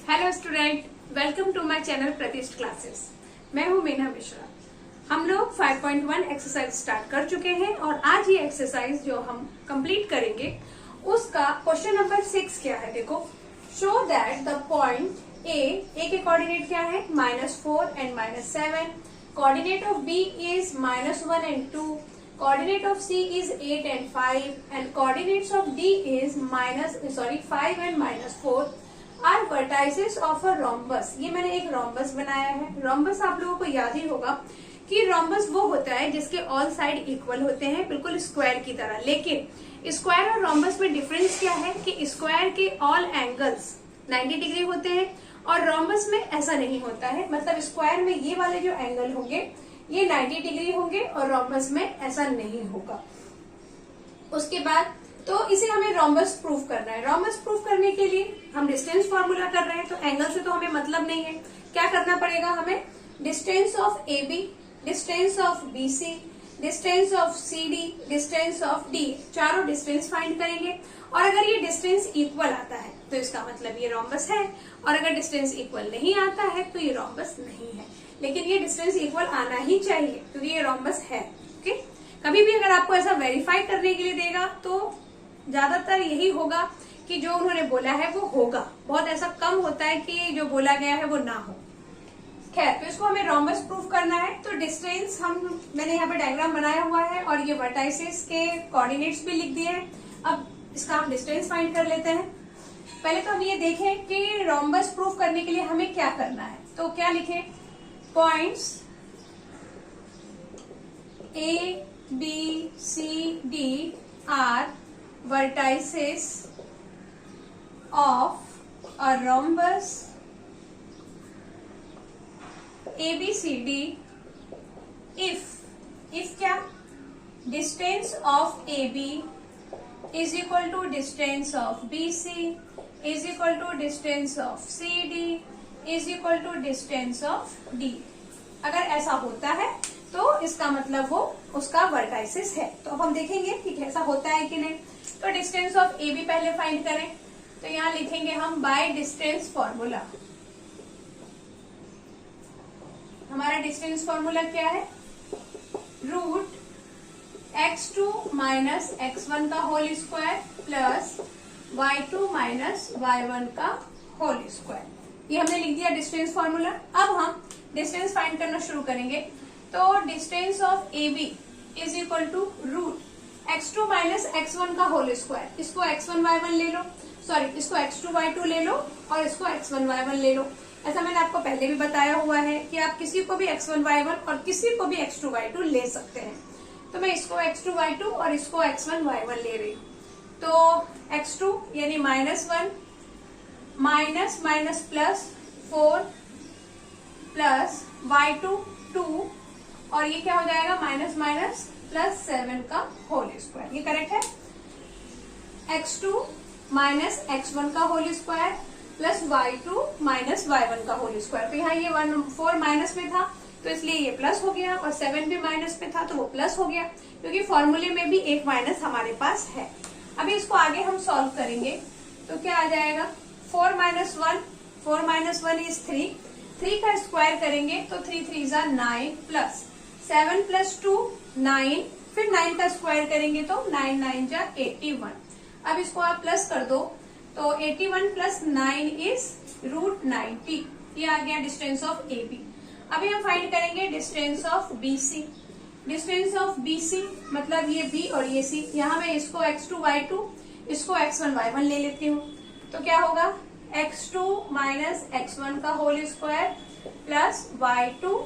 Hello student, welcome to my channel Pratishth classes. मैं हूं मीना मिश्रा। हम लोग 5.1 एक्सरसाइज स्टार्ट कर चुके हैं और आज ये एक्सरसाइज जो हम कंप्लीट करेंगे उसका क्वेश्चन नंबर 6 क्या है। देखो, show that the point A के कोऑर्डिनेट क्या है -4 and -7, coordinate of B is -1 and 2, coordinate of C is 8 and 5 and coordinates of D is 5 and -4 are vertices of a rhombus। ये मैंने एक rhombus बनाया है। rhombus आप लोगों को याद ही होगा कि rhombus वो होता है जिसके ऑल साइड इक्वल होते हैं, बिल्कुल स्क्वायर की तरह। लेकिन स्क्वायर और rhombus में डिफरेंस क्या है कि स्क्वायर के ऑल एंगल्स 90 डिग्री होते हैं और rhombus में ऐसा नहीं होता है। मतलब स्क्वायर में ये वाले जो एंगल होंगे ये 90 डिग्री होंगे और रोम्बस में ऐसा नहीं होगा। उसके बाद तो इसे हमें रोम्बस प्रूफ करना है। रोम्बस प्रूफ करने के लिए हम डिस्टेंस फॉर्मूला कर रहे हैं, तो एंगल से तो हमें मतलब नहीं है। क्या करना पड़ेगा हमें? Distance of A B, distance of B C, distance of C D, distance of D, चारों डिस्टेंस फाइंड करेंगे। और अगर ये डिस्टेंस इक्वल आता है तो इसका मतलब ये रोम्बस है, और अगर डिस्टेंस इक्वल नहीं आता है तो ये रोम्बस नहीं है। लेकिन ये डिस्टेंस इक्वल आना ही चाहिए क्योंकि ये रोम्बस है। ओके, कभी भी अगर आपको ऐसा वेरीफाई करने के लिए देगा तो ज्यादातर यही होगा कि जो उन्होंने बोला है वो होगा। बहुत ऐसा कम होता है कि जो बोला गया है वो ना हो। खैर, तो इसको हमें रोम्बस प्रूफ करना है। तो डिस्टेंस मैंने यहाँ पे डायग्राम बनाया हुआ है और ये वर्टाइसेस के कोऑर्डिनेट्स भी लिख दिए हैं। अब इसका हम डिस्टेंस फाइंड कर लेते हैं। पहले तो हम ये देखें कि रोम्बस प्रूफ करने के लिए हमें क्या करना है। तो क्या लिखे? Points A, B, C, D are vertices of a rhombus ABCD if क्या? Distance of AB is equal to distance of BC is equal to distance of CD is equal to distance of D। अगर ऐसा होता है तो इसका मतलब वो उसका वर्टाइसिस है। तो अब हम देखेंगे कि कैसा होता है कि नहीं। तो डिस्टेंस ऑफ ए बी पहले फाइंड करें, तो यहाँ लिखेंगे हम बाय डिस्टेंस फॉर्मूला। हमारा डिस्टेंस फॉर्मूला क्या है? रूट x2 माइनस x1 का whole square plus y2 minus y1 का होल स्क्वायर। ये हमने लिख दिया डिस्टेंस फॉर्मूला। अब हम डिस्टेंस फाइंड करना शुरू करेंगे। तो distance of A B is equal to root x2 minus x1 का होल स्क्वायर। इसको x1 y1 ले लो, सॉरी इसको x2 y2 ले लो और इसको x1 y1 ले लो। ऐसा मैंने आपको पहले भी बताया हुआ है कि आप किसी को भी x1 y1 और किसी को भी x2 y2 ले सकते हैं। तो मैं इसको x2 y2 और इसको x1 y1 ले रही हूँ। तो x2 यानी -1 minus minus plus 4 plus y2 2 और ये क्या हो जाएगा? माइनस माइनस प्लस 7 का होल स्क्वायर। ये करेक्ट है? x2 माइनस x1 का whole square plus y2 minus y1 का होल स्क्वायर। तो यहाँ ये 4 माइनस में था तो इसलिए ये प्लस हो गया, और 7 भी माइनस में था तो वो प्लस हो गया, क्योंकि फॉर्मूले में भी एक माइनस हमारे पास है। अभी इसको आगे हम सॉल्व करेंगे तो क्या आ जाएगा? 4 माइनस 1 इज 3 का स्क्वायर करेंगे तो 3 3 जा 9 प्लस 7 प्लस 2 9, फिर 9 का स्क्वायर करेंगे तो 9 9 जा 81। अब इसको आप प्लस कर दो तो 81 प्लस 9 इज रूट 90। ये आ गया डिस्टेंस ऑफ ए बी। अभी हम फाइंड करेंगे distance of B C. Distance of B C मतलब ये बी और ये सी। यहाँ मैं इसको x2 y2 इसको x1 y1 ले लेती हूँ। तो क्या होगा? x2 माइनस x1 का whole square plus y2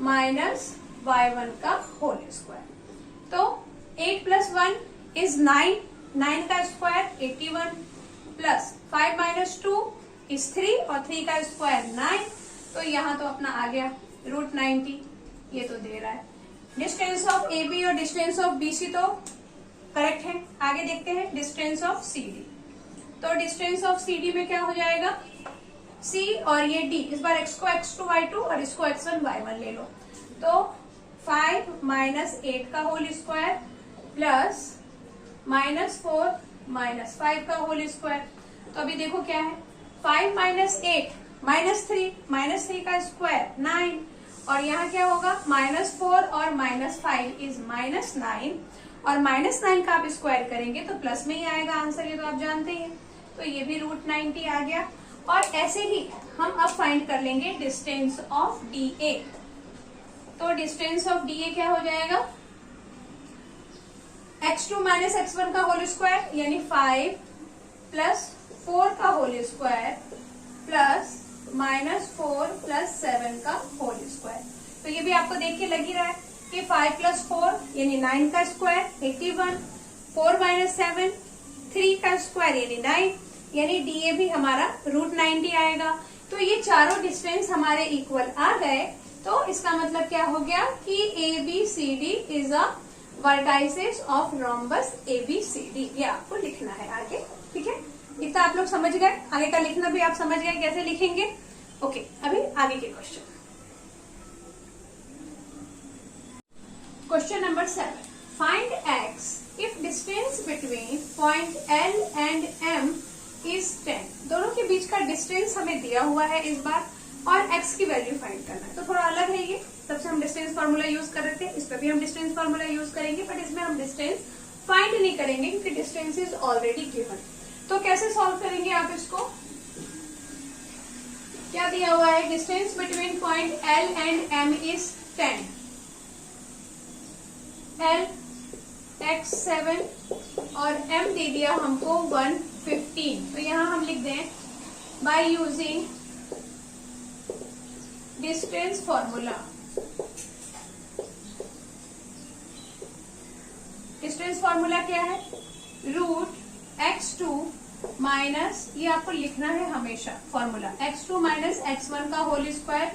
minus y1 का होल स्क्वायर। तो 8 प्लस 1 इज 9, 9 का स्क्वायर 81 प्लस 5 माइनस 2 इज 3 और 3 का स्क्वायर 9। तो यहाँ तो अपना आ गया रूट 90। ये तो दे रहा है। डिस्टेंस ऑफ ए बी और डिस्टेंस ऑफ बी सी तो करेक्ट है। आगे देखते हैं डिस्टेंस ऑफ सी डी। तो डिस्टेंस ऑफ सी डी में क्या हो जाएगा? C और ये D, इस बार x को x2 y2 और इसको x1 y1 ले लो। तो 5 माइनस 8 का होल स्क्वायर प्लस -4 -5 का होल स्क्वायर। तो अभी देखो क्या है, 5 माइनस 8 -3 का स्क्वायर 9, और यहाँ क्या होगा -4 और -5 इज -9, और -9 का आप स्क्वायर करेंगे तो प्लस में ही आएगा आंसर, ये तो आप जानते ही हैं। तो ये भी √90 आ गया। और ऐसे ही हम अब फाइंड कर लेंगे डिस्टेंस ऑफ DA। तो डिस्टेंस ऑफ DA क्या हो जाएगा, x2 माइनस x1 का होल स्क्वायर यानी 5 प्लस 4 का होल स्क्वायर प्लस -4 प्लस 7 का होल स्क्वायर। तो ये भी आपको देख के लग ही रहा है कि 5 प्लस 4 यानी 9 का स्क्वायर 81, 4 माइनस 7 3 का स्क्वायर यानी 9, यानी DA भी हमारा √90 आएगा। तो ये चारों डिस्टेंस हमारे इक्वल आ गए। तो इसका मतलब क्या हो गया कि ABCD is a vertices of rhombus ABCD। ये आपको लिखना है आगे, ठीक है। इतना आप लोग समझ गए, आगे का लिखना भी आप समझ गए कैसे लिखेंगे। ओके, अभी आगे के question. Question number 7, find x if distance between point L and M is 10। दोनों के बीच का डिस्टेंस हमें दिया हुआ है इस बार, और x की वैल्यू फाइंड करना है। तो थोड़ा अलग है ये, सबसे हम डिस्टेंस फार्मूला यूज कर रहे थे, इस पर भी हम डिस्टेंस फार्मूला यूज करेंगे, बट इसमें हम डिस्टेंस फाइंड नहीं करेंगे क्योंकि डिस्टेंस इज ऑलरेडी गिवन। तो कैसे सॉल्व करेंगे आप इसको, क्या दिया हुआ है, distance between point L and M is 10, L x 7 और M दे दिया हमको 115। तो यहां हम लिख दें by using distance formula. Distance formula क्या है, √x2 माइनस, ये आपको लिखना है हमेशा फॉर्मूला, x2 माइनस x1 का whole square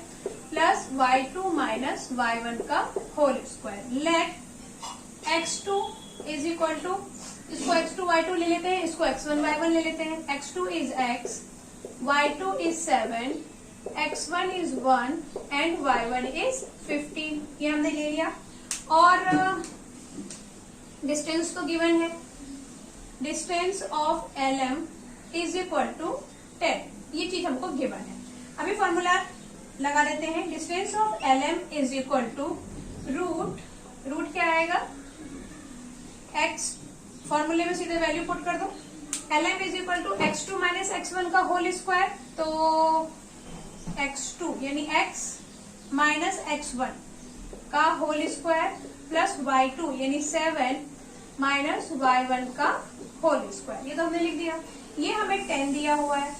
plus y2 minus y1 का whole square. Let x2 is equal to, इसको x2 y2 ले लेते हैं, इसको x1 y1 ले लेते हैं। x2 is x, y2 is 7, x1 is 1 and y1 is 15। ये हमने ले लिया। और डिस्टेंस तो गिवन है, distance of LM is equal to 10, ये चीज हमको गिवन है। अभी फॉर्मूला लगा देते हैं, distance of LM is equal to root क्या आएगा, x, फॉर्मूले में सीधे वैल्यू पुट कर दो, LM is equal to x2 minus x1 का होल स्क्वायर, तो x2 यानी x माइनस x1 का होल स्क्वायर प्लस y2 यानी 7 माइनस y1 का होल स्क्वायर। ये तो हमने लिख दिया। ये हमें 10 दिया हुआ है,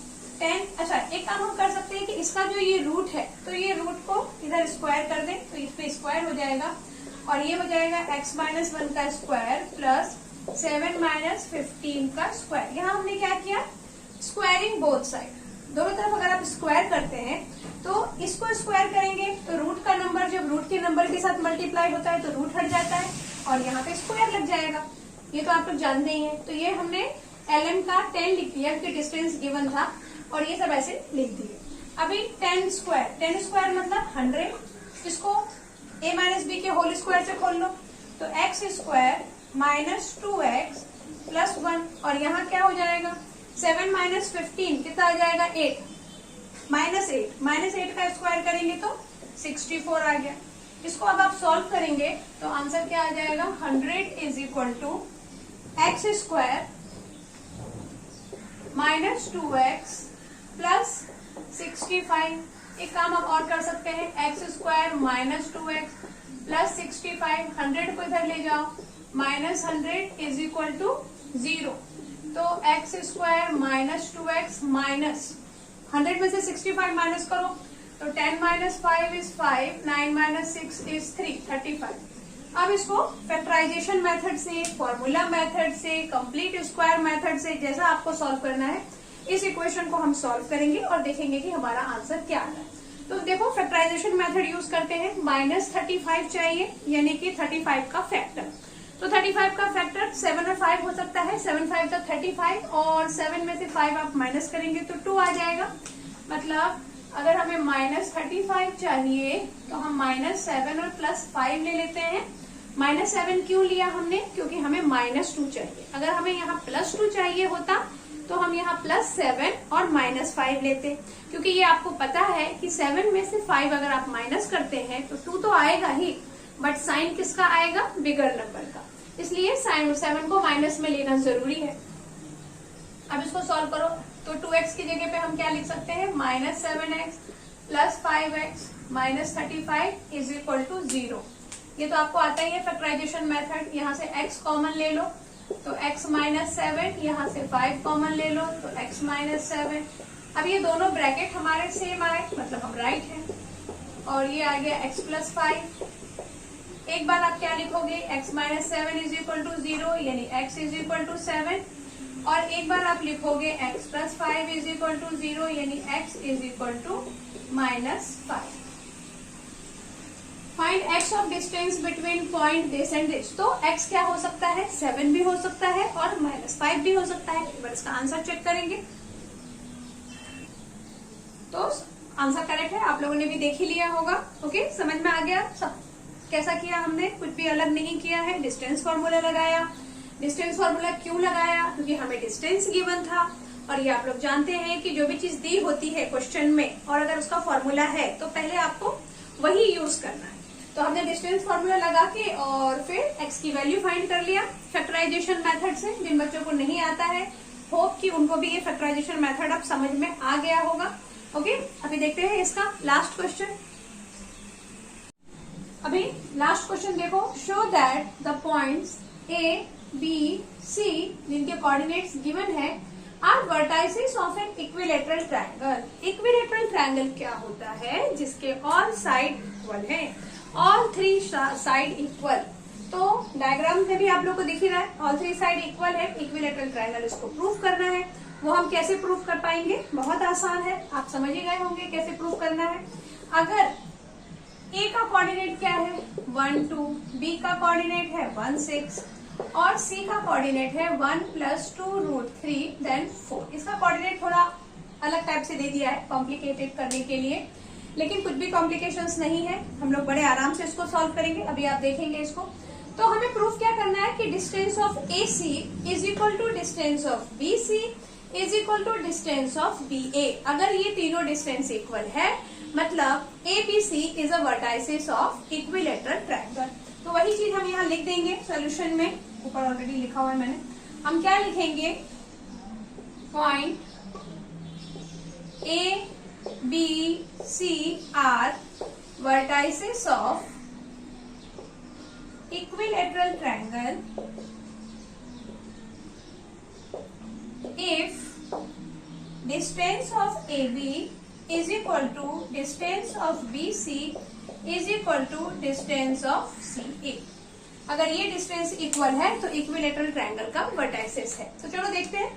10। अच्छा, एक काम हम कर सकते हैं कि इसका जो ये रूट है, तो ये रूट को इधर स्क्वायर कर दें, तो इस पे स्क्वायर हो जाएगा, और ये हो जाएगा x माइनस 1 का स्क्वायर प्लस 7 माइनस 15 का स्क्वायर। यहाँ हमने क्या किया, स्क्वायरिंग बोथ साइड, दोनों तरफ अगर आप स्क्वायर करते हैं तो इसको स्क्वायर करेंगे तो रूट का नंबर जब रूट के नंबर के साथ मल्टीप्लाई होता है तो रूट हट जाता है और यहाँ पे स्क्वायर लग जाएगा। ये तो आप लोग जानते ही हैं। तो ये हमने LM का 10 लिख दिया क्योंकि डिस्टेंस गिवन था, और ये सब ऐसे लिख दिए। अभी 10 स्क्वायर मतलब 100, इसको a माइनस बी के होल स्क्वायर से खोल लो, तो x square minus 2x plus 1, और यहाँ क्या हो जाएगा 7 माइनस 15 कितना आ जाएगा 8, माइनस 8 का स्क्वायर करेंगे तो 64 आ गया। इसको अब आप सॉल्व करेंगे तो आंसर क्या आ जाएगा, 100 is equal to x square minus 2x plus 65। एक काम आप और कर सकते हैं, x square minus 2x plus 65, 100 को इधर ले जाओ, माइनस 100 इज इक्वल टू 0। तो x square minus 2x minus 100 में से 65 माइनस करो तो 10 माइनस 5 इज 5, 9 माइनस 6 इज 3, 35। अब इसको फैक्टराइजेशन मेथड से, फॉर्मूला मेथड से, कंप्लीट स्क्वायर मेथड से, जैसा आपको सॉल्व करना है इस इक्वेशन को हम सॉल्व करेंगे और देखेंगे कि हमारा आंसर क्या आता है। तो देखो फैक्टराइजेशन मेथड यूज करते हैं, -35 चाहिए यानी कि 35 का फैक्टर। तो 35 का फैक्टर 7 और 5 हो सकता है, 7 5 तो 35 और 7 में से 5 आप माइनस करेंगे तो 2 आ जाएगा। मतलब अगर हमें -35 चाहिए तो हम -7 और +5 ले लेते हैं। -7 क्यों लिया हमने, क्योंकि हमें -2 चाहिए। अगर हमें यहाँ +2 चाहिए होता तो हम यहाँ +7 और -5 लेते हैं, क्योंकि ये आपको पता है कि 7 में से 5 अगर आप माइनस करते हैं तो 2 तो आएगा ही, बट साइन किसका आएगा? बिगर नंबर का, इसलिए साइन 7 को माइनस में लेना जरूरी है। अब इसको सॉल्व करो तो 2x की जगह पे हम क्या लिख सकते हैं? -7x + 5x - 35 is equal to 0। ये तो आपको आता ही है फैक्टराइजेशन मेथड। यहाँ से x कॉमन ले लो तो x - 7, यहाँ से 5 कॉमन ले लो तो x - 7। अब ये दोनों ब्रैकेट हमारे सेम आए, मतलब हम राइट हैं, और ये आ गया x + 5। एक बार आप क्या लिखोगे? x - 7 इज इक्वल टू 0, यानी x इज इक्वल टू 7, और एक बार आप लिखोगे x + 5 इज इक्वल टू 0, यानी x is equal to -5। Find x of distance between point this and this. तो x क्या हो सकता है? 7 भी हो सकता है और -5 भी हो सकता है। एक बार इसका आंसर चेक करेंगे तो आंसर करेक्ट है, आप लोगों ने भी देख ही लिया होगा। ओके, समझ में आ गया सब कैसा किया हमने? कुछ भी अलग नहीं किया है, डिस्टेंस फॉर्मूला लगाया। डिस्टेंस फॉर्मूला क्यों लगाया? क्योंकि हमें डिस्टेंस गिवन था, और ये आप लोग जानते हैं कि जो भी चीज दी होती है क्वेश्चन में और अगर उसका फॉर्मूला है तो पहले आपको वही यूज करना है। तो हमने डिस्टेंस फॉर्मूला लगा के और फिर x की वैल्यू फाइंड कर लिया फैक्टराइजेशन मेथड से। जिन बच्चों को नहीं आता है, होप कि उनको भी ये फैक्टराइजेशन मेथड अब समझ में आ गया होगा। ओके, अभी देखते हैं इसका लास्ट क्वेश्चन। अभी लास्ट क्वेश्चन देखो, show that the points A, B, C जिनके कोऑर्डिनेट्स गिवन है are vertices of an equilateral triangle. Equilateral triangle क्या होता है? जिसके ऑल साइड इक्वल है, ऑल 3 साइड इक्वल। तो डायग्राम में भी आप लोग को दिख ही रहा है, ऑल 3 साइड इक्वल है, इक्विलेटरल ट्रायंगल। इसको प्रूफ करना है, वो हम कैसे प्रूफ कर पाएंगे? बहुत आसान है, आप समझ ही गए होंगे कैसे प्रूफ करना है। अगर A का कोऑर्डिनेट क्या है? 1 2, B का कोऑर्डिनेट है 1 6 और C का कोऑर्डिनेट है 1 + 2√3 देन 4। इसका कोऑर्डिनेट थोड़ा अलग टाइप से दे दिया है कॉम्प्लिकेटेड करने के लिए, लेकिन कुछ भी कॉम्प्लिकेशंस नहीं है, हम लोग बड़े आराम से इसको सॉल्व करेंगे। अभी आप देखेंगे इसको। तो हमें प्रूफ क्या करना है कि distance of AC is equal to distance of BC is equal to distance of BA। अगर ये तीनों डिस्टेंस इक्वल है, मतलब ABC is a vertices of equilateral triangle. तो वही चीज हम यहाँ लिख देंगे सोल्यूशन में, ऊपर ऑलरेडी लिखा हुआ है मैंने। हम क्या लिखेंगे? Point A, B, C are vertices of equilateral triangle if distance of AB is equal to distance of BC is equal to distance of CA। अगर ये डिस्टेंस इक्वल है तो इक्विलेटरल ट्रायंगल का वर्टाइसेस है। तो चलो देखते हैं।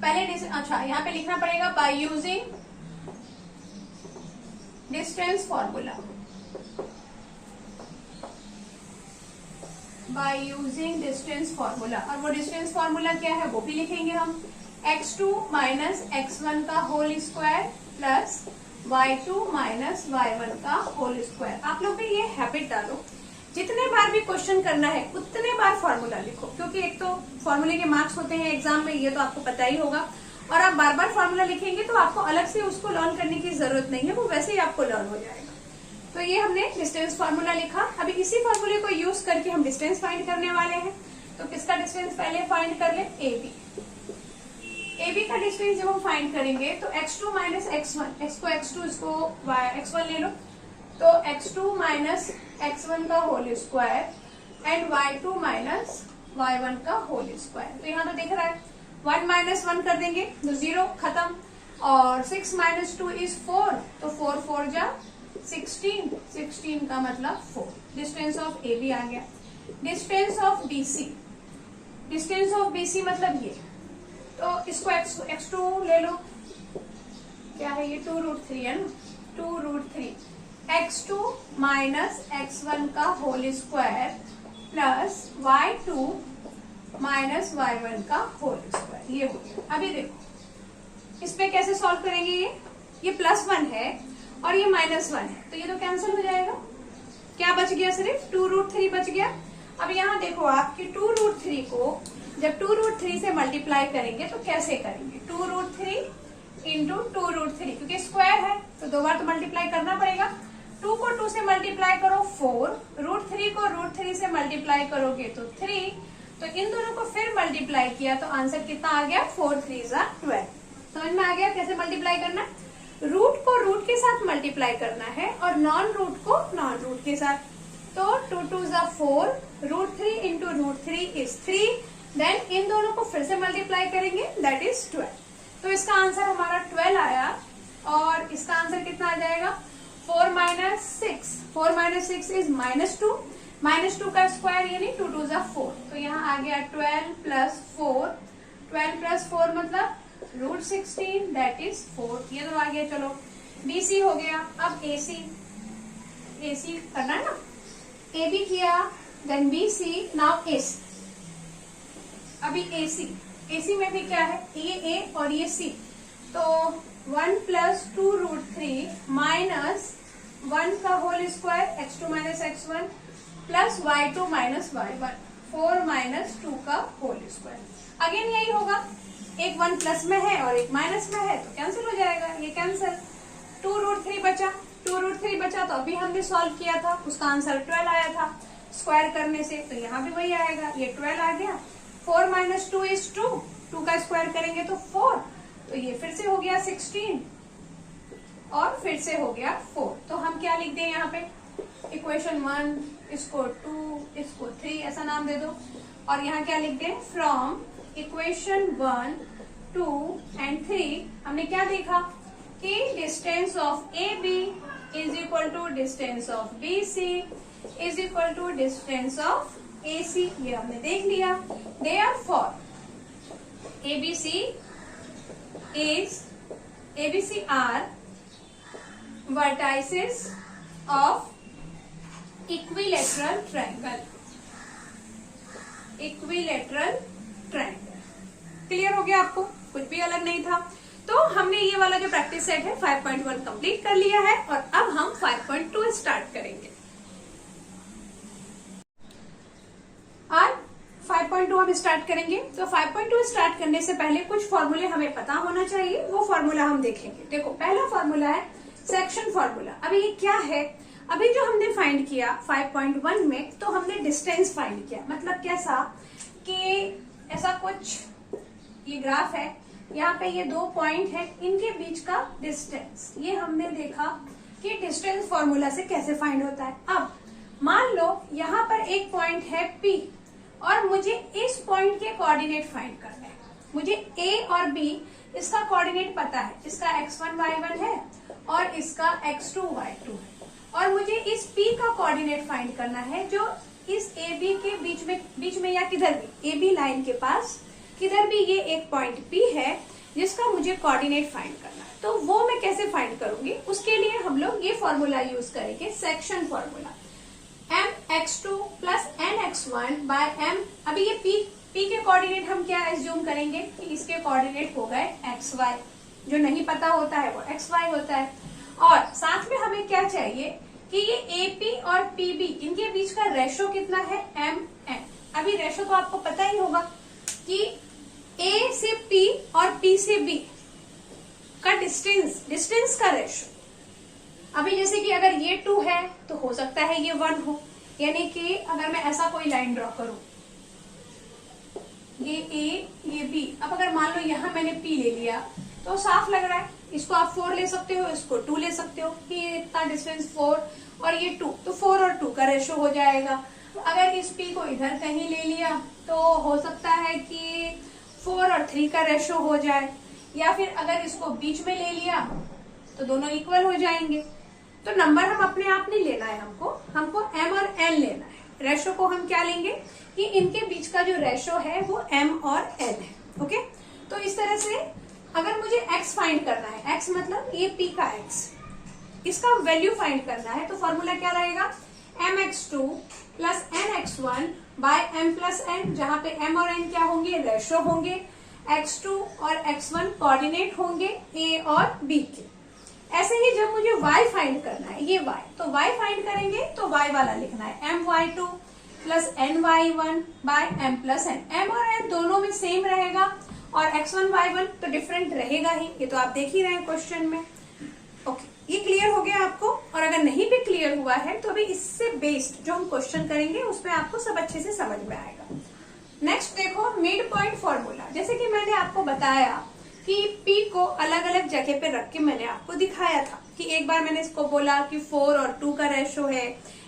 पहले अच्छा यहाँ पे लिखना पड़ेगा by using distance formula. By using distance formula, और वो डिस्टेंस फॉर्मूला क्या है वो भी लिखेंगे हम। x2 - x1 का whole square plus y2 - y1 का होल स्क्वायर। आप लोग भी ये हैबिट डालो, जितने बार भी क्वेश्चन करना है उतने बार फॉर्मूला लिखो, क्योंकि एक तो फॉर्मूले के मार्क्स होते हैं एग्जाम में, ये तो आपको पता ही होगा। और आप बार बार फॉर्मूला लिखेंगे तो आपको अलग से उसको लर्न करने की जरूरत नहीं है, वो वैसे ही आपको लर्न हो जाएगा। तो ये हमने डिस्टेंस फॉर्मूला लिखा। अभी इसी फॉर्मूले को यूज करके हम डिस्टेंस फाइंड करने वाले हैं। तो किसका डिस्टेंस पहले फाइंड कर ले? AB। AB का डिस्टेंस जब हम फाइंड करेंगे तो x2 - x1, x को x2 इसको x1 ले लो, तो x2 - x1 का whole square and y2 - y1 का होल स्क्वायर। तो यहाँ तो दिख रहा है 1 - 1 कर देंगे तो 0 खत्म, और 6 - 2 इज 4, तो 4 4 जा 16, 16 का मतलब 4। डिस्टेंस ऑफ AB आ गया। Distance of BC, distance of BC मतलब ये, तो इसको x2 ले लो, क्या है ये 2√3 है ना, 2√3 x2 - x1 का whole square plus y2 - y1 का होल स्क्वायर। ये हो गया। अभी देखो इस पे कैसे सॉल्व करेंगे? ये +1 है और ये -1 है, तो ये तो कैंसिल हो जाएगा। क्या बच गया? सिर्फ 2√3 बच गया। अब यहाँ देखो आप कि 2√3 को जब 2√3 से मल्टीप्लाई करेंगे तो कैसे करेंगे, 2√3 इंटू 2√3, क्योंकि स्क्वायर है तो 2 बार तो मल्टीप्लाई करना पड़ेगा। 2 को 2 से मल्टीप्लाई करो 4, √3 को √3 से मल्टीप्लाई करोगे तो 3, तो इन दोनों को फिर मल्टीप्लाई किया तो आंसर कितना आ गया, 4 3 12। समझ में आ गया कैसे मल्टीप्लाई करना। रूट को रूट के साथ मल्टीप्लाई करना है और नॉन रूट को नॉन रूट के साथ। तो 2 2 4, √3 इंटू √3 इज 3, देन इन दोनों को फिर से मल्टीप्लाई करेंगे, दैट इज 12। तो इसका आंसर हमारा 12 आया और इसका आंसर कितना आ जाएगा, 4 - 6, 4 - 6 इज -2, -2 का स्क्वायर यानी 2 2 4, तो यहाँ आ गया 12 + 4, 12 + 4 मतलब √16, दैट इज 4। ये तो आ गया। चलो BC हो गया, अब AC करना है ना, AB किया, देन BC, नाउ AC। अभी AC में भी क्या है, ये A और ये C, तो 1 + 2√3 माइनस 1 का whole square x2 - x1 plus y2 - y1, 4 - 2 का होल स्क्वायर। अगेन यही होगा, एक 1 प्लस में है और एक माइनस में है तो कैंसिल हो जाएगा, ये कैंसिल। 2√3 बचा तो अभी हमने सॉल्व किया था, उसका आंसर 12 आया था स्क्वायर करने से, तो यहाँ भी वही आएगा, ये 12 आ गया। 4 - 2 इज 2, 2 का स्क्वायर करेंगे तो 4, तो ये फिर से हो गया 16 और फिर से हो गया 4। तो हम क्या लिख दें यहाँ पे, इक्वेशन 1, इसको 2, इसको 3 ऐसा नाम दे दो, और यहाँ क्या लिख दें, फ्रॉम इक्वेशन 1, 2 एंड 3 हमने क्या देखा कि distance of AB is equal to distance of BC is equal to distance of AC, ये हमने देख लिया। Therefore ABC are vertices of equilateral triangle। Clear हो गया आपको, कुछ भी अलग नहीं था। तो हमने ये वाला जो प्रैक्टिस सेट है 5.1 कंप्लीट कर लिया है और अब हम 5.2 स्टार्ट करेंगे। आज 5.2 हम स्टार्ट करेंगे। तो 5.2 स्टार्ट करने से पहले कुछ फॉर्मूले हमें पता होना चाहिए, वो फॉर्मूला हम देखेंगे। देखो पहला फॉर्मूला है सेक्शन फॉर्मूला। अभी ये क्या है, अभी जो हमने फाइंड किया 5.1 में, तो हमने डिस्टेंस फाइंड किया। मतलब कैसा कि ऐसा कुछ ये ग्राफ है, यहाँ पे ये 2 पॉइंट है, इनके बीच का डिस्टेंस, ये हमने देखा कि डिस्टेंस फॉर्मूला से कैसे फाइंड होता है। अब मान लो यहाँ पर एक पॉइंट है P और मुझे इस पॉइंट के कोऑर्डिनेट फाइंड करना है। मुझे A और B इसका कोऑर्डिनेट पता है, इसका x1 y1 है और इसका x2 y2 है, और मुझे इस P का कोऑर्डिनेट फाइंड करना है जो इस AB के बीच में या किधर भी, AB लाइन के पास किधर भी ये एक पॉइंट P है जिसका मुझे कोऑर्डिनेट फाइंड करना है। तो वो मैं कैसे फाइंड करूंगी, उसके लिए हम लोग ये फॉर्मूला यूज करेंगे, section formula. mx2 + nx1 by m। अभी ये P के कोऑर्डिनेट हम क्या एज्यूम करेंगे कि इसके कोऑर्डिनेट हो गए xy, जो नहीं पता होता है वो xy होता है। और साथ में हमें क्या चाहिए कि ये AP और PB इनके बीच का रेशो कितना है, mn। अभी रेशो तो आपको पता ही होगा कि A से P और P से B का डिस्टेंस का रेशो। अभी जैसे कि अगर ये 2 है तो हो सकता है ये 1 हो, यानी कि अगर मैं ऐसा कोई लाइन ड्रॉ करूं, ये A ये B, अब अगर मान लो यहां मैंने P ले लिया तो साफ लग रहा है, इसको आप 4 ले सकते हो, इसको 2 ले सकते हो कि ये इतना डिस्टेंस 4 और ये 2, तो 4 और 2 का रेशो हो जाएगा। तो अगर इस P को इधर कहीं ले लिया तो हो सकता है कि 4 और 3 का रेशो हो जाए, या फिर अगर इसको बीच में ले लिया तो दोनों इक्वल हो जाएंगे। तो नंबर हम अपने आप नहीं लेना है, हमको m और n लेना है। रेशो को हम क्या लेंगे कि इनके बीच का जो रेशो है वो m और n है। ओके, तो इस तरह से अगर मुझे x फाइंड करना है, x मतलब ये p का x, इसका वैल्यू फाइंड करना है, तो फॉर्मूला क्या रहेगा, mx2 + nx1 by m + n, जहां पे m और n क्या होंगे, रेशो होंगे, x2 और x1 कोऑर्डिनेट होंगे A और B के। ऐसे ही जब मुझे y फाइंड करना है, ये y, तो y फाइंड करेंगे तो y वाला लिखना है my2 + ny1 by m + n। m और है दोनों में सेम रहेगा और x1 y1 तो डिफरेंट रहेगा ही, ये तो आप देख ही रहे हैं क्वेश्चन में। ओके, ये क्लियर हो गया आपको? और अगर नहीं भी क्लियर हुआ है तो अभी इससे बेस्ड जो हम क्वेश्चन करेंगे उसमें आपको सब अच्छे से समझ में आएगा। नेक्स्ट देखो मिड पॉइंट फॉर्मूला। जैसे कि मैंने आपको बताया कि P को अलग अलग जगह पे रख के मैंने आपको दिखाया था कि एक बार मैंने इसको बोला कि 4 और 2 का रेशो है,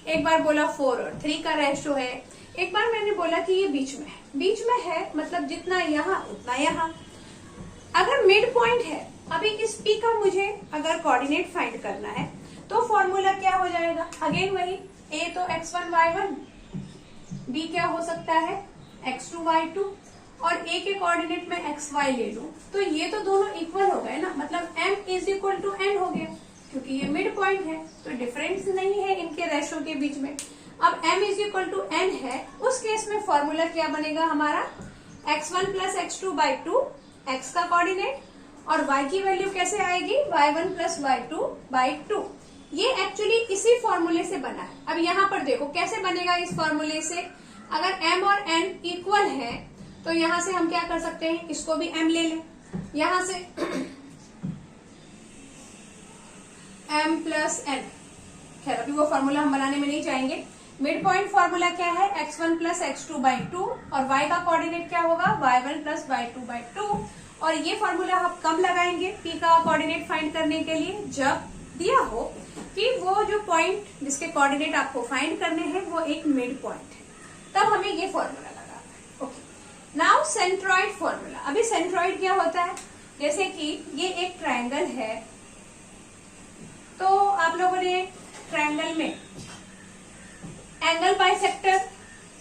एक बार बोला 4 और 3 का रेशो है, एक बार मैंने बोला कि ये बीच में है। बीच में है मतलब जितना यहाँ उतना यहाँ। अगर मिड पॉइंट है, अभी इस P का मुझे अगर कोऑर्डिनेट फाइंड करना है तो फॉर्मूला क्या हो जाएगा? अगेन वही, A तो x1 y1, B क्या हो सकता है x2 y2, और A के कोऑर्डिनेट में xy ले लूं तो ये तो दोनों इक्वल हो गए ना, मतलब m is equal to n हो गया क्योंकि ये मिड पॉइंट है तो डिफरेंस नहीं है इनके रेशो के बीच में। अब m is equal to n है, उस केस में फॉर्मूला क्या बनेगा हमारा? x1 plus x2 by 2, x का कोऑर्डिनेट, और y की वैल्यू कैसे आएगी? y1 plus y2 by 2। ये एक्चुअली इसी फॉर्मूले से बना है। अब यहाँ पर देखो कैसे बनेगा इस फॉर्मूले से। अगर m और n इक्वल है तो यहां से हम क्या कर सकते हैं, इसको भी m ले लें, यहां से m प्लस n। खैर अभी वो फॉर्मूला हम बनाने में नहीं जाएंगे। मिड पॉइंट फॉर्मूला क्या है? x1 प्लस x2 बाई 2, और y का कोऑर्डिनेट क्या होगा? y1 plus y2 by 2। और ये फॉर्मूला हम कब लगाएंगे p का कोऑर्डिनेट फाइंड करने के लिए? जब दिया हो कि वो जो पॉइंट जिसके कोऑर्डिनेट आपको फाइंड करने हैं वो एक मिड पॉइंट है, तब हमें ये फॉर्मूला लगाना है। Okay, now centroid formula. अभी सेंट्रॉइड क्या होता है? जैसे कि ये एक ट्रायंगल है, तो आप लोगों ने ट्रायंगल में एंगल बाइसेक्टर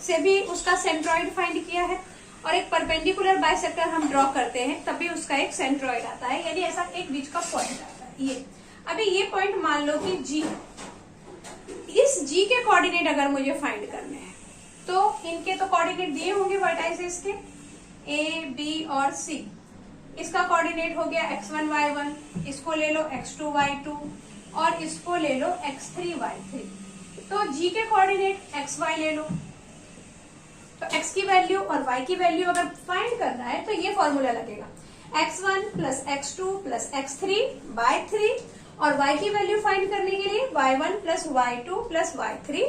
से भी उसका सेंट्रॉइड फाइंड किया है, और एक परपेंडिकुलर बाइसेक्टर हम ड्रॉ करते हैं तब भी उसका एक सेंट्रॉइड आता है, यानी ऐसा एक बीच का पॉइंट आता है। ये अभी ये पॉइंट मान लो कि G, इस G के कोऑर्डिनेट अगर मुझे फाइंड करने हैं तो इनके तो कोऑर्डिनेट दिए होंगे वर्टाइसेस के A, B और C। इसका कोऑर्डिनेट हो गया x1 y1, इसको ले लो x2 y2 और इसको ले लो x3 y3। तो G के कोऑर्डिनेट xy ले लो, तो x की वैल्यू और y की वैल्यू अगर फाइंड करना है तो ये फॉर्मूला लगेगा x1 plus x2 plus x3 bye 3, और y की वैल्यू फाइंड करने के लिए y1 plus y2 plus y3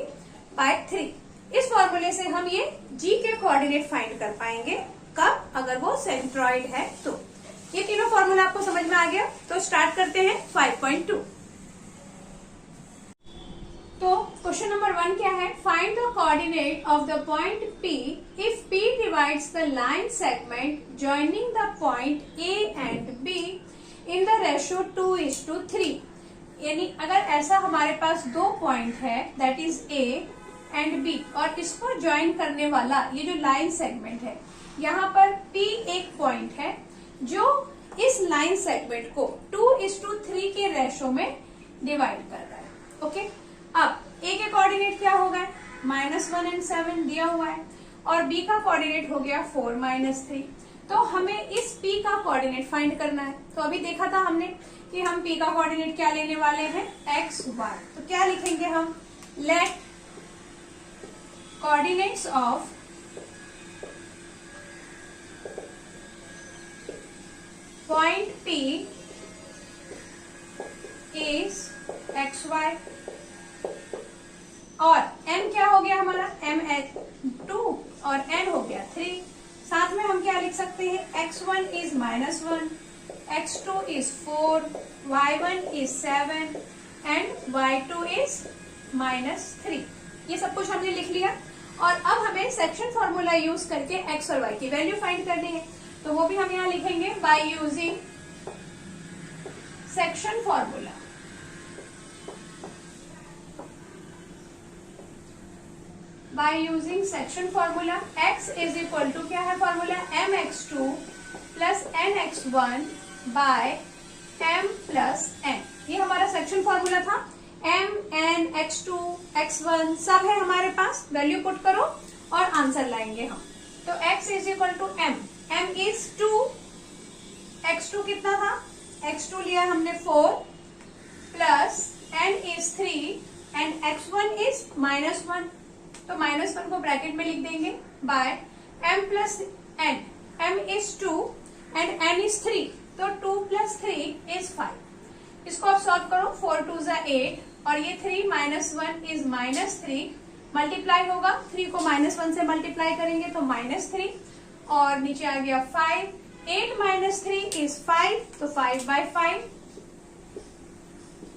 bye 3। इस फॉर्मूले से हम ये G के कोऑर्डिनेट फाइंड कर पाएंगे। कब? अगर वो सेंट्रॉइड है तो। ये तीनों फॉर्मूला आपको समझ में आ गया? तो स्टार्ट करते हैं 5.2। तो क्वेश्चन नंबर 1 क्या है? Find the coordinate of the point P if P divides the line segment joining the point A and B in the ratio 2:3। यानी अगर ऐसा हमारे पास दो पॉइंट है that is A and B, और इसको ज्वाइन करने वाला ये जो लाइन सेगमेंट है, यहाँ पर P एक पॉइंट है जो इस लाइन सेगमेंट को 2:3 के रेशो में डिवाइड कर रहा है। ओके, अब A के कोऑर्डिनेट क्या होगा? -1 एंड 7 दिया हुआ है, और B का कोऑर्डिनेट हो गया 4 -3। तो हमें इस P का कोऑर्डिनेट फाइंड करना है। तो अभी देखा था हमने कि हम P का कोऑर्डिनेट क्या लेने वाले हैं? x, y। तो क्या लिखेंगे हम? Let coordinates of point P is xy, और m क्या हो गया हमारा? m 2 और n हो गया 3। साथ में हम क्या लिख सकते हैं? x1 is -1, x2 is 4, y1 is 7 and y2 is -3। ये सब कुछ हमने लिख लिया, और अब हमें सेक्शन फॉर्मूला यूज करके x और y की वैल्यू फाइंड करनी है। तो वो भी हम यहाँ लिखेंगे by using section formula. By using section formula, x is equal to क्या है formula? mx2 plus nx1 by m plus n। ये हमारा सेक्शन फॉर्मूला था। m, n, x2, x1 सब है हमारे पास। वैल्यू पुट करो और आंसर लाएंगे हम। तो x is equal to m, m is 2, x2 कितना था? x2 लिया हमने 4 plus n is 3 and x1 is -1। तो -1 को ब्रैकेट में लिख देंगे by m plus n, m is 2 and n is 3, तो 2 plus 3 is 5। इसको आप सॉल्व करो, 4 2 जा 8 और ये 3 minus 1 is -3, मल्टीप्लाई होगा, 3 को -1 से मल्टीप्लाई करेंगे तो -3 और नीचे आ गया 5, 8 minus 3 is 5, तो 5/5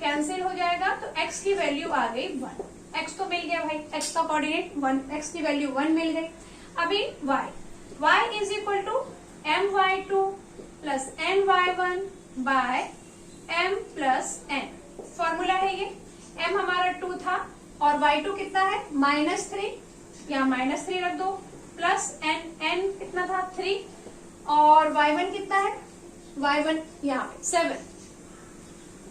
कैंसिल हो जाएगा, तो x की वैल्यू आ गई 1। x तो मिल गया भाई, x का कोऑर्डिनेट 1, x की वैल्यू 1 मिल गई। अभी y is equal to my2 plus ny1 by m plus n। Formula है ये, m हमारा 2 था और y2 कितना है -3, यहाँ -3 रख दो, प्लस n कितना था 3 और y1 कितना है, y1 यहाँ पे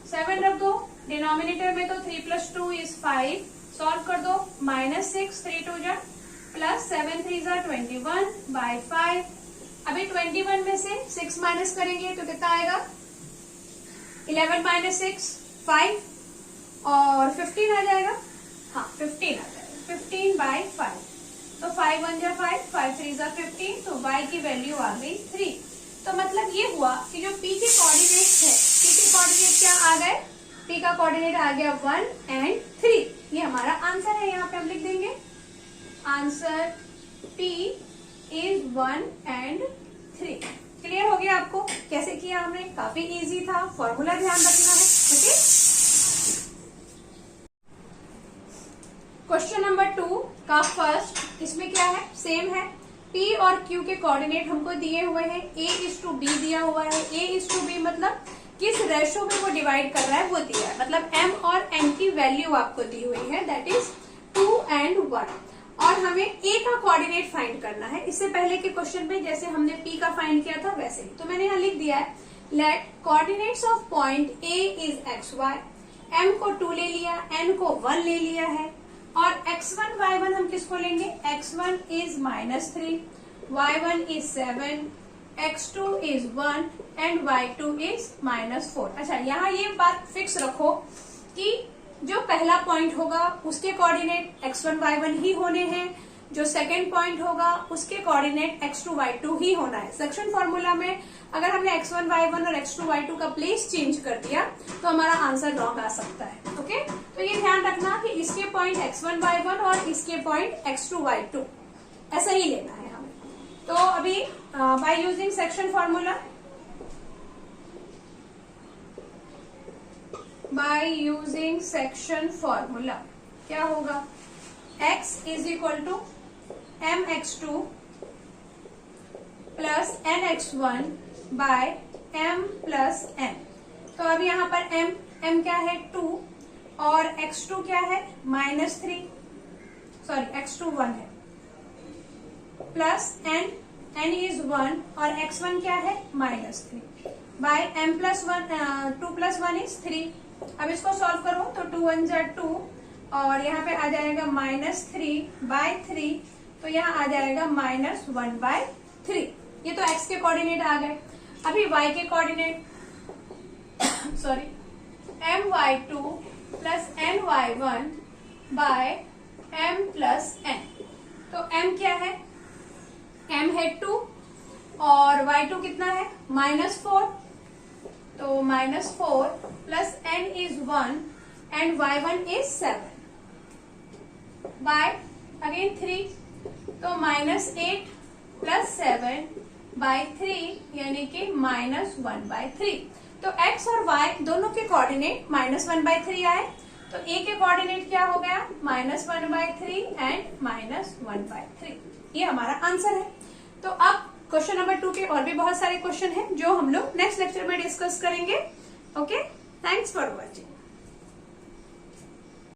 7 रख दो, डिनोमिनेटर में तो 3 + 2 is 5, सॉल्व कर दो, -6 3 2 जा प्लस 7 3 जा 21/5। अभी 21 में से 6 माइनस करेंगे तो कितना आएगा, 11 - 6 5 और 15 आ जाएगा, हाँ 15 आ जाएगा, 15/5, तो 5 1 जा 5 5 3 जा 15, तो y की वैल्यू आ गई 3। तो मतलब ये हुआ कि जो p के कोऑर्डिनेट्स है, p के कोऑर्डिनेट क्या आ गए, p का कोऑर्डिनेट आ गया 1 और 3। ये हमारा आंसर है, यहाँ पे हम लिख देंगे आंसर p इज 1 और 3। क्लियर हो गया आपको कैसे किया हमने, काफी इजी था, फॉर्मूला ध्यान रखना है। ओके, क्वेश्चन नंबर 2 का फर्स्ट, इसमें क्या है, सेम है, P और Q के कोऑर्डिनेट हमको दिए हुए हैं, A:B दिया हुआ है, A:B मतलब किस रेशो में वो डिवाइड कर रहा है वो दिया है, मतलब M और N की वैल्यू आपको दी हुई है, दैट इज 2 और 1, और हमें A का कोऑर्डिनेट फाइंड करना है। इससे पहले के क्वेश्चन में जैसे हमने P का फाइंड किया था वैसे ही, तो मैंने यहाँ लिख दिया है, let coordinates of point A is XY, M को 2 ले लिया, N को 1 ले लिया है, और x1 y1 हम किसको लेंगे, x1 is -3, y1 is 7, x2 is 1 and y2 is -4। अच्छा, यहाँ ये बात फिक्स रखो कि जो पहला पॉइंट होगा उसके कोऑर्डिनेट x1 y1 ही होने हैं, जो सेकंड पॉइंट होगा उसके कोऑर्डिनेट x2 y2 ही होना है। सेक्शन फॉर्मूला में अगर हमने x1 y1 और x2 y2 का प्लेस चेंज कर दिया तो हमारा आंसर रॉन्ग आ सकता है। ओके, तो ये ध्यान रखना कि इसके पॉइंट x1 y1 और इसके पॉइंट x2 y2 ऐसा ही लेना है हमें। तो अभी by using section formula, by using section formula क्या होगा, x is equal to mx2 plus nx1 by m plus n। तो अभी यहाँ पर m क्या है 2 और x2 क्या है -3, सॉरी x2 1 है, प्लस n इज 1 और x1 क्या है -3 बाय m प्लस 1, 2 + 1 इज 3। अब इसको सॉल्व करो तो 2 1 जा 2 और यहाँ पे आ जाएगा -3/3, तो यहाँ आ जाएगा -1/3। ये तो x के कोऑर्डिनेट आ गए। अभी y के coordinate sorry my2 plus ny1 by m plus n। तो m क्या है, m है 2 और y2 कितना है -4, तो -4 plus n is 1 and y1 is 7 by again 3, तो -8 प्लस 7/3 यानी कि -1/3। तो x और y दोनों के कोऑर्डिनेट -1/3 आए, तो a के कोऑर्डिनेट क्या हो गया -1/3 एंड -1/3। ये हमारा आंसर है। तो अब क्वेश्चन नंबर 2 के और भी बहुत सारे क्वेश्चन हैं जो हम लोग नेक्स्ट लेक्चर में डिस्कस करेंगे। Okay, thanks for watching.